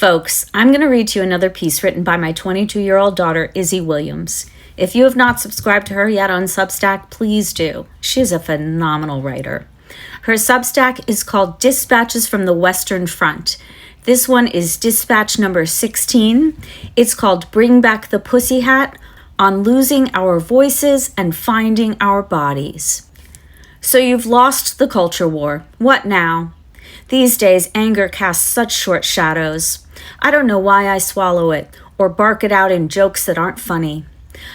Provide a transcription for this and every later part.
Folks, I'm going to read to you another piece written by my 22-year-old daughter, Izzy Williams. If you have not subscribed to her yet on Substack, please do. She is a phenomenal writer. Her Substack is called Dispatches from the Western Front. This one is dispatch number 16. It's called Bring Back the Pussy Hat on Losing Our Voices and Finding Our Bodies. So you've lost the culture war. What now? These days, anger casts such short shadows. I don't know why I swallow it or bark it out in jokes that aren't funny.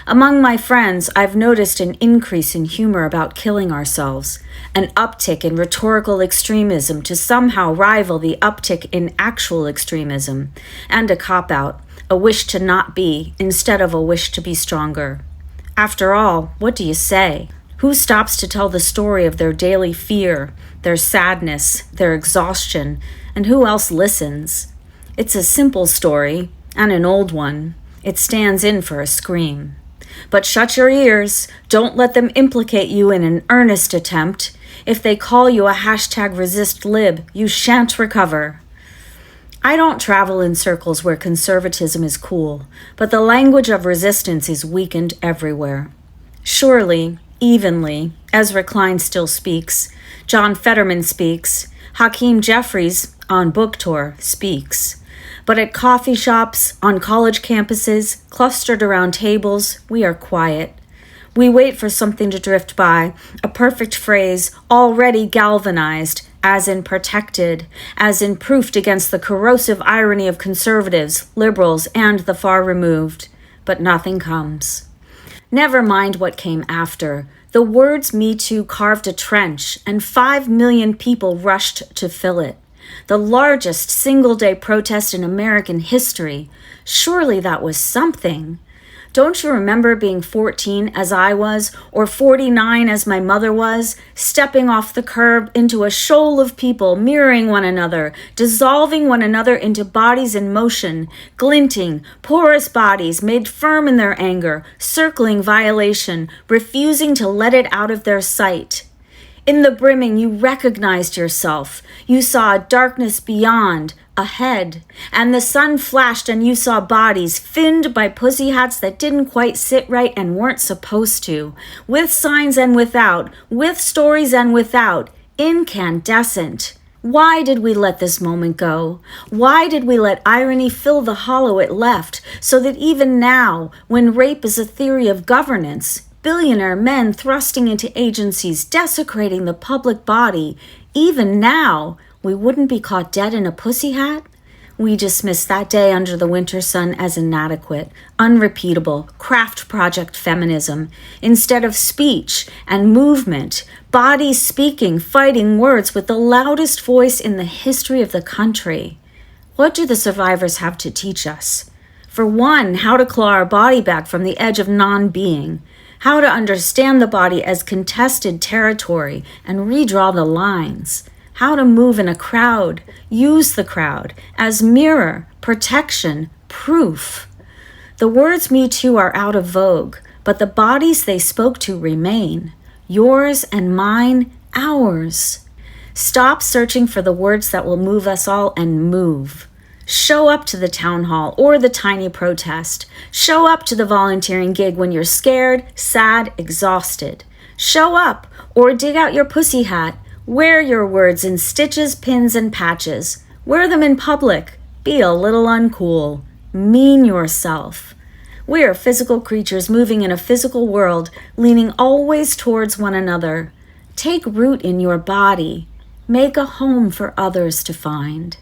Among my friends, I've noticed an increase in humor about killing ourselves, an uptick in rhetorical extremism to somehow rival the uptick in actual extremism, and a cop-out, a wish to not be instead of a wish to be stronger. After all, what do you say? Who stops to tell the story of their daily fear, their sadness, their exhaustion, and who else listens? It's a simple story, and an old one. It stands in for a scream. But shut your ears. Don't let them implicate you in an earnest attempt. If they call you a #ResistLib, you shan't recover. I don't travel in circles where conservatism is cool, but the language of resistance is weakened everywhere. Surely, evenly, Ezra Klein still speaks, John Fetterman speaks, Hakeem Jeffries, on book tour, speaks. But at coffee shops, on college campuses, clustered around tables, we are quiet. We wait for something to drift by, a perfect phrase already galvanized, as in protected, as in proofed against the corrosive irony of conservatives, liberals, and the far removed. But nothing comes. Never mind what came after. The words Me Too carved a trench, and 5 million people rushed to fill it. The largest single-day protest in American history. Surely that was something. Don't you remember being 14 as I was, or 49 as my mother was, stepping off the curb into a shoal of people mirroring one another, dissolving one another into bodies in motion, glinting, porous bodies made firm in their anger, circling violation, refusing to let it out of their sight? In the brimming, you recognized yourself. You saw a darkness beyond, ahead, and the sun flashed and you saw bodies finned by pussy hats that didn't quite sit right and weren't supposed to, with signs and without, with stories and without, incandescent. Why did we let this moment go? Why did we let irony fill the hollow it left, so that even now, when rape is a theory of governance, billionaire men thrusting into agencies, desecrating the public body, even now, we wouldn't be caught dead in a pussy hat? We dismiss that day under the winter sun as inadequate, unrepeatable, craft project feminism, instead of speech and movement, bodies speaking, fighting words with the loudest voice in the history of the country. What do the survivors have to teach us? For one, how to claw our body back from the edge of non-being, how to understand the body as contested territory and redraw the lines, how to move in a crowd, use the crowd as mirror, protection, proof. The words Me Too are out of vogue, but the bodies they spoke to remain. Yours and mine, ours. Stop searching for the words that will move us all and move. Show up to the town hall or the tiny protest. Show up to the volunteering gig when you're scared, sad, exhausted. Show up or dig out your pussy hat. Wear your words in stitches, pins, and patches. Wear them in public. Be a little uncool. Mean yourself. We are physical creatures moving in a physical world, leaning always towards one another. Take root in your body. Make a home for others to find.